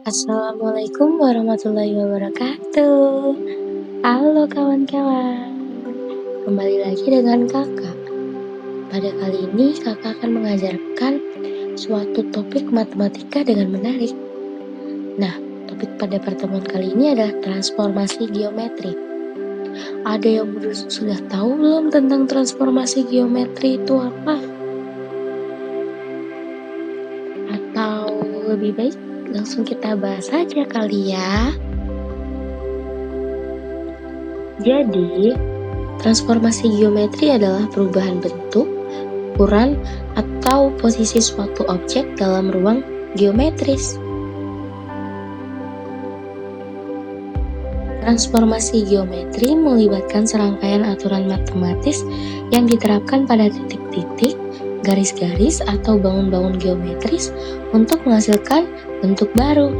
Assalamualaikum warahmatullahi wabarakatuh. Halo kawan-kawan, kembali lagi dengan kakak. Pada kali ini kakak akan mengajarkan suatu topik matematika dengan menarik. Nah, topik pada pertemuan kali ini adalah transformasi geometri. Ada yang sudah tahu belum tentang transformasi geometri itu apa? Atau lebih baik langsung kita bahas saja kali ya. Jadi, transformasi geometri adalah perubahan bentuk, ukuran, atau posisi suatu objek dalam ruang geometris. Transformasi geometri melibatkan serangkaian aturan matematis yang diterapkan pada titik-titik, garis-garis, atau bangun-bangun geometris untuk menghasilkan bentuk baru.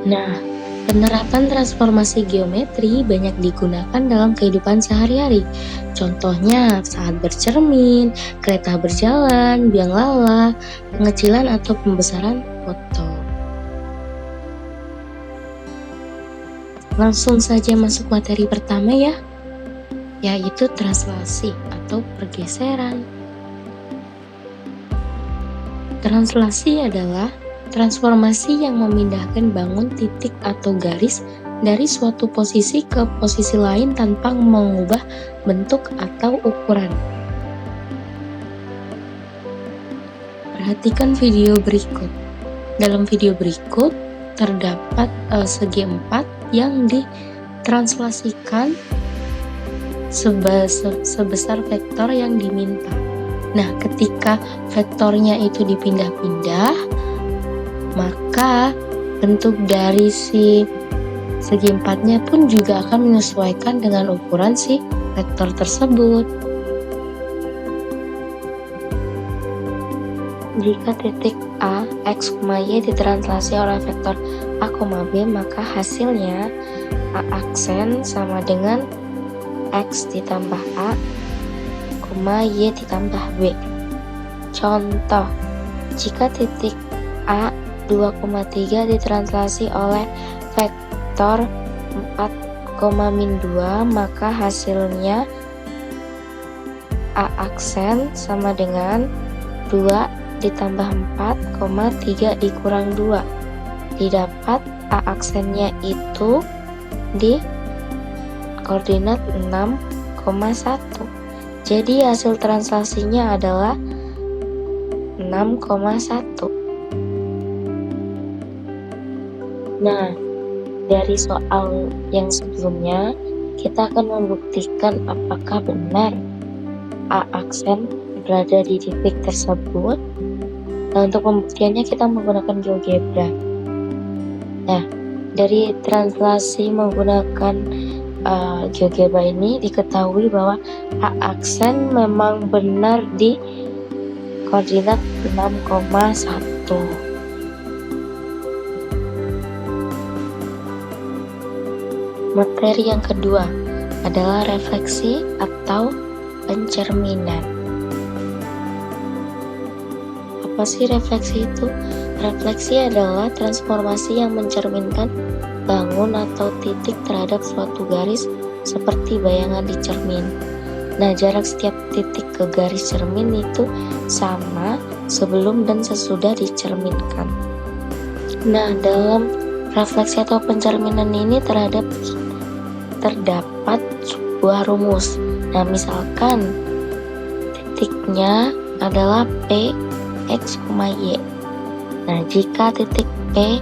Nah, penerapan transformasi geometri banyak digunakan dalam kehidupan sehari-hari. Contohnya saat bercermin, kereta berjalan, biang lala, pengecilan atau pembesaran foto. Langsung saja masuk materi pertama ya, yaitu translasi atau pergeseran. Translasi adalah transformasi yang memindahkan bangun titik atau garis dari suatu posisi ke posisi lain tanpa mengubah bentuk atau ukuran. Perhatikan video berikut. Dalam video berikut terdapat segi 4 yang ditranslasikan sebesar vektor yang diminta. Nah, ketika vektornya itu dipindah-pindah, maka bentuk dari si segi 4-nya pun juga akan menyesuaikan dengan ukuran si vektor tersebut. Jika titik A, X, Y ditranslasi oleh vektor A, B, maka hasilnya A aksen sama dengan X ditambah A, Y ditambah B. Contoh, jika titik A 2,3 ditranslasi oleh vektor 4,-2, maka hasilnya A aksen sama dengan 2 ditambah 4,3 dikurang 2. Didapat A aksennya itu di koordinat 6,1. Jadi hasil translasinya adalah 6,1. Nah, dari soal yang sebelumnya, kita akan membuktikan apakah benar A aksen berada di titik tersebut. Nah, untuk pembuktiannya kita menggunakan GeoGebra. Nah, dari translasi menggunakan GeoGebra ini diketahui bahwa A aksen memang benar di koordinat 6,1. Materi yang kedua adalah refleksi atau pencerminan. Apa sih refleksi itu? Refleksi adalah transformasi yang mencerminkan bangun atau titik terhadap suatu garis seperti bayangan di cermin. Nah, jarak setiap titik ke garis cermin itu sama sebelum dan sesudah dicerminkan. Nah, dalam refleksi atau pencerminan ini terdapat sebuah rumus. Nah, misalkan titiknya adalah P, X, Y. Nah, jika titik P,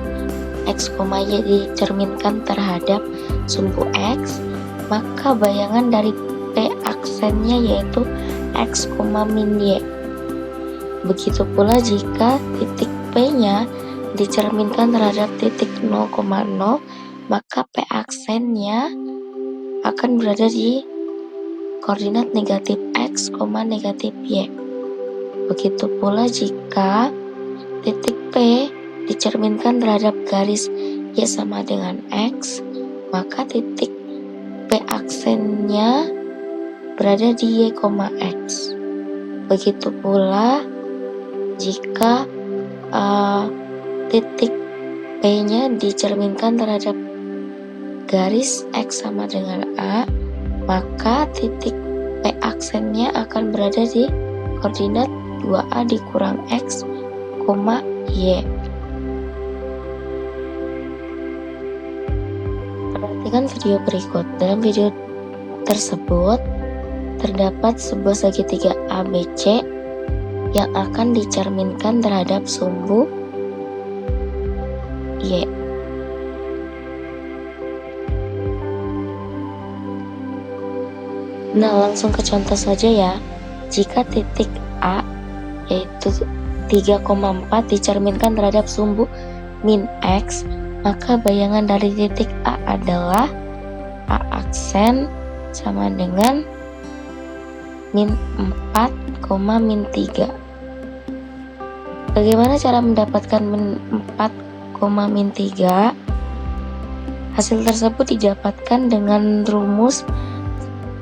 X, Y dicerminkan terhadap sumbu X, maka bayangan dari P aksennya yaitu X, min Y. Begitu pula jika titik P-nya dicerminkan terhadap titik 0,0, maka P aksennya akan berada di koordinat negatif X, negatif Y. Begitu pula jika titik P dicerminkan terhadap garis Y sama dengan X, maka titik P aksennya berada di Y, X. Begitu pula jika titik P-nya dicerminkan terhadap garis X sama dengan A, maka titik P aksennya akan berada di koordinat 2A dikurang X, Y. Perhatikan video berikut. Dalam video tersebut, terdapat sebuah segitiga ABC yang akan dicerminkan terhadap sumbu Y. Nah, langsung ke contoh saja ya. Jika titik A yaitu 3,4 dicerminkan terhadap sumbu min X, maka bayangan dari titik A adalah A aksen sama dengan min 4, min 3. Bagaimana cara mendapatkan min 4, min 3? Hasil tersebut didapatkan dengan rumus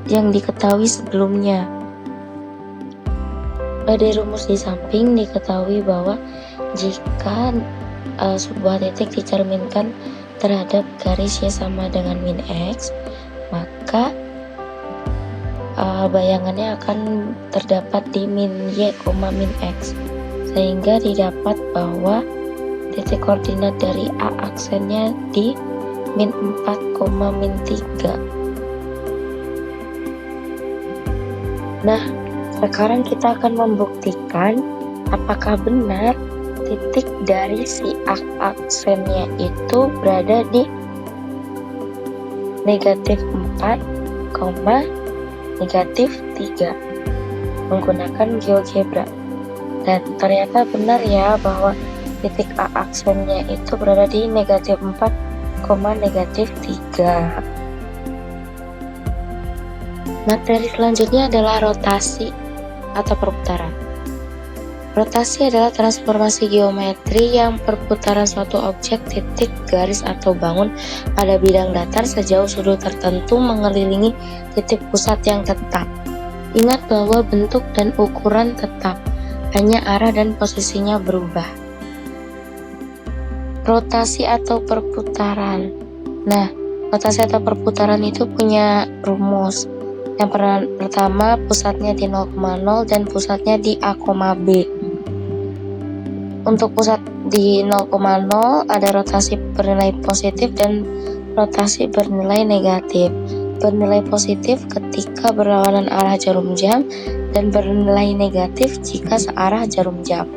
yang diketahui sebelumnya. Pada rumus di samping diketahui bahwa jika sebuah titik dicerminkan terhadap garis Y sama dengan min X, maka bayangannya akan terdapat di min Y, min X, sehingga didapat bahwa titik koordinat dari A aksennya di min 4, min 3. Nah, sekarang kita akan membuktikan apakah benar titik dari si A aksennya itu berada di negatif 4, negatif 3 menggunakan GeoGebra. Dan ternyata benar ya bahwa titik A aksennya itu berada di negatif 4, negatif 3. Materi selanjutnya adalah rotasi atau perputaran. Rotasi adalah transformasi geometri yang perputaran suatu objek, titik, garis, atau bangun pada bidang datar sejauh sudut tertentu mengelilingi titik pusat yang tetap. Ingat bahwa bentuk dan ukuran tetap, hanya arah dan posisinya berubah. Rotasi atau perputaran. Nah, rotasi atau perputaran itu punya rumus. Yang pertama, pusatnya di 0,0 dan pusatnya di A, B. Untuk pusat di 0,0 ada rotasi bernilai positif dan rotasi bernilai negatif. Bernilai positif ketika berlawanan arah jarum jam dan bernilai negatif jika searah jarum jam.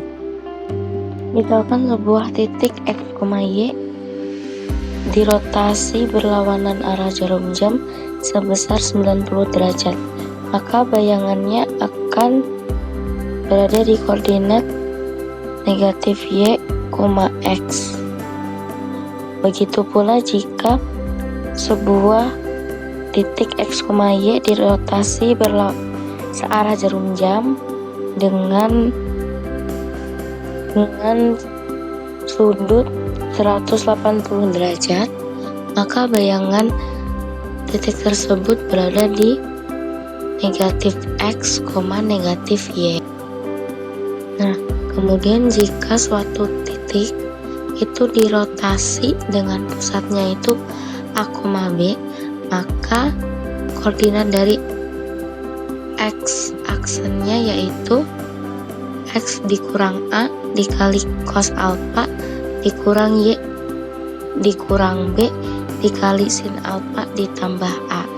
Misalkan sebuah titik X, Y dirotasi berlawanan arah jarum jam sebesar 90 derajat, maka bayangannya akan berada di koordinat negatif Y, X. Begitu pula jika sebuah titik X, Y dirotasi searah jarum jam dengan sudut 180 derajat, maka bayangan titik tersebut berada di negatif X, negatif Y. Nah, kemudian jika suatu titik itu dirotasi dengan pusatnya itu A, B, maka koordinat dari X aksennya yaitu X dikurang A dikali cos alpha dikurang Y dikurang B dikali sin alpha ditambah A.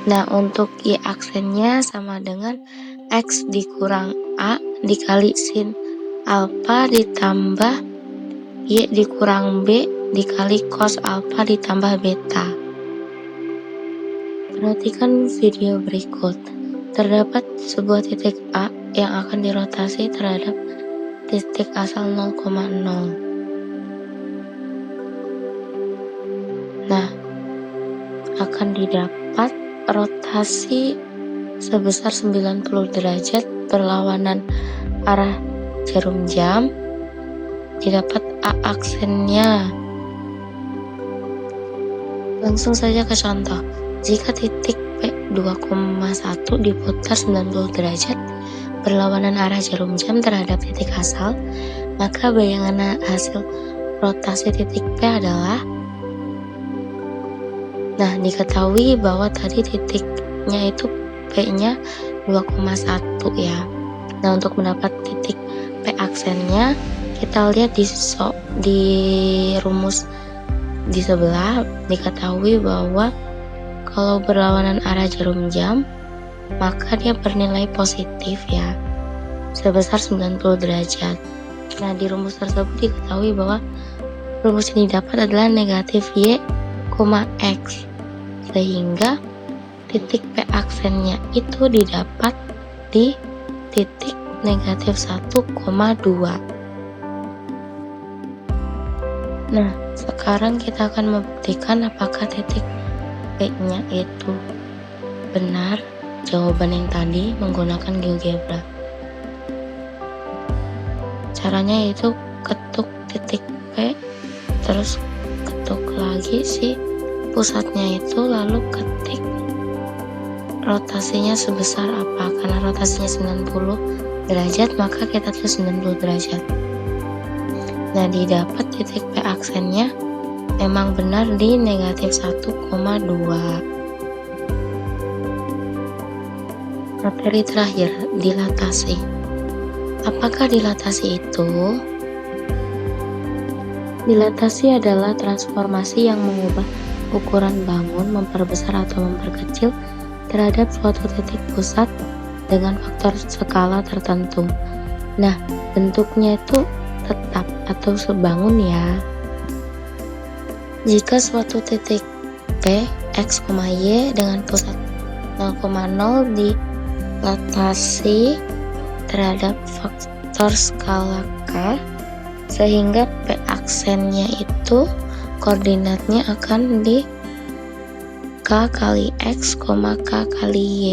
Nah, untuk Y aksennya sama dengan X dikurang A dikali sin alpha ditambah Y dikurang B dikali cos alpha ditambah beta. Perhatikan video berikut. Terdapat sebuah titik A yang akan dirotasi terhadap titik asal 0,0. Nah, akan didapat rotasi sebesar 90 derajat berlawanan arah jarum jam. Didapat A aksennya. Langsung saja ke contoh. Jika titik P 2,1 diputar 90 derajat berlawanan arah jarum jam terhadap titik asal, Maka bayangan hasil rotasi titik P adalah, nah diketahui bahwa tadi titiknya itu P-nya 2,1 ya. Nah untuk mendapat titik P aksennya, kita lihat di rumus di sebelah, diketahui bahwa kalau berlawanan arah jarum jam, maka dia bernilai positif ya, sebesar 90 derajat. Nah di rumus tersebut diketahui bahwa rumus ini dapat adalah negatif Y, X, sehingga titik P aksennya itu didapat di titik negatif 1,2. Nah sekarang kita akan membuktikan apakah titik P-nya itu benar jawaban yang tadi menggunakan GeoGebra. Caranya yaitu ketuk titik P, terus ketuk lagi si pusatnya itu, lalu ketik rotasinya sebesar apa. Karena rotasinya 90 derajat, maka kita tulis 90 derajat. Nah didapat titik P aksennya memang benar di negatif 1,2. Materi terakhir, dilatasi. Apakah dilatasi itu? Dilatasi adalah transformasi yang mengubah ukuran bangun, memperbesar atau memperkecil terhadap suatu titik pusat dengan faktor skala tertentu. Nah, bentuknya itu tetap atau sebangun ya. Jika suatu titik P, X, Y dengan pusat 0,0 dilatasi terhadap faktor skala K, sehingga P aksennya itu koordinatnya akan di K kali X, K kali Y.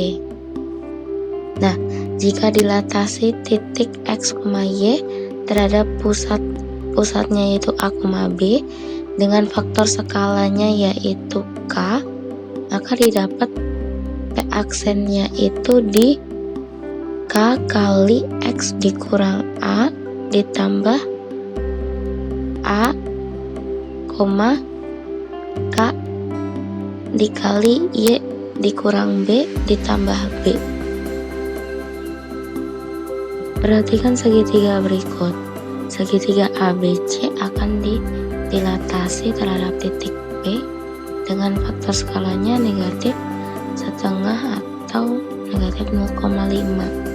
Nah, jika dilatasi titik X, Y terhadap pusatnya yaitu A, B dengan faktor skalanya yaitu K, maka didapat P aksennya itu di K kali X dikurang A ditambah A, K dikali Y dikurang B ditambah B. Perhatikan segitiga berikut. Segitiga ABC akan dilatasi terhadap titik P dengan faktor skalanya negatif setengah atau negatif 0,5.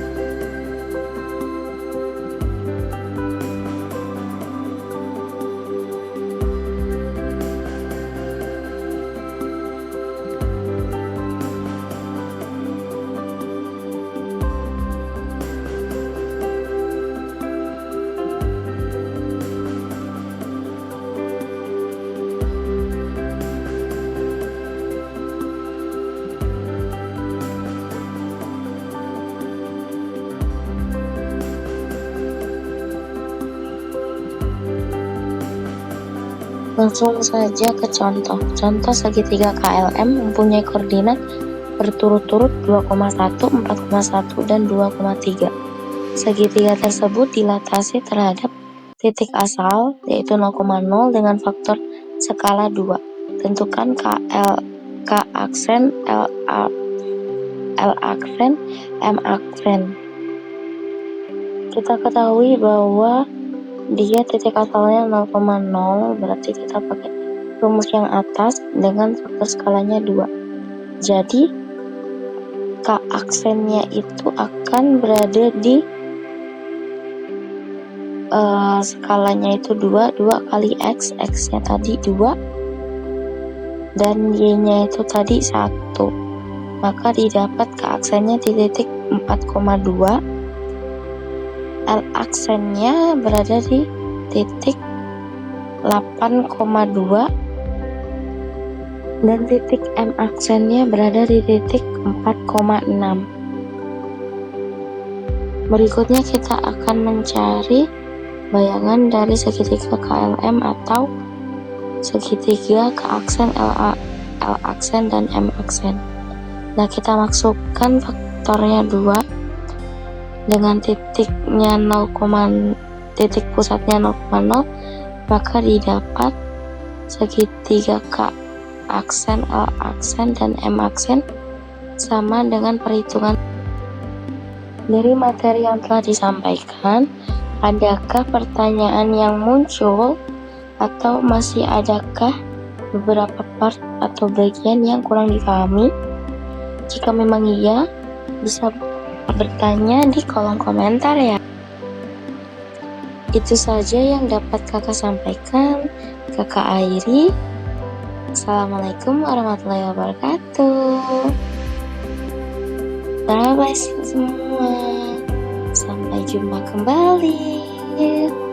Langsung saja ke contoh. Contoh segitiga KLM mempunyai koordinat berturut-turut 2,1, 4,1, dan 2,3. Segitiga tersebut dilatasi terhadap titik asal yaitu 0,0 dengan faktor skala 2. Tentukan K aksen, L aksen, M aksen. Kita ketahui bahwa dia titik asalnya 0,0, berarti kita pakai rumus yang atas dengan faktor skalanya 2. Jadi K aksennya itu akan berada di skalanya itu 2 kali X, X nya tadi 2 dan Y nya itu tadi 1, maka didapat K aksennya di titik 4,2. L aksennya berada di titik 8,2 dan titik M aksennya berada di titik 4,6. Berikutnya kita akan mencari bayangan dari segitiga KLM atau segitiga K aksen, L aksen, dan M aksen. Nah, kita masukkan faktornya 2 dengan titiknya 0,3 titik pusatnya 0,0, maka didapat segitiga K aksen, L aksen, dan M aksen sama dengan perhitungan. Dari materi yang telah disampaikan, adakah pertanyaan yang muncul atau masih adakah beberapa part atau bagian yang kurang dipahami? Jika memang iya, bisa bertanya di kolom komentar ya. Itu saja yang dapat kakak sampaikan. Kakak Airi. Assalamualaikum warahmatullahi wabarakatuh. Bye bye semua. Sampai jumpa kembali.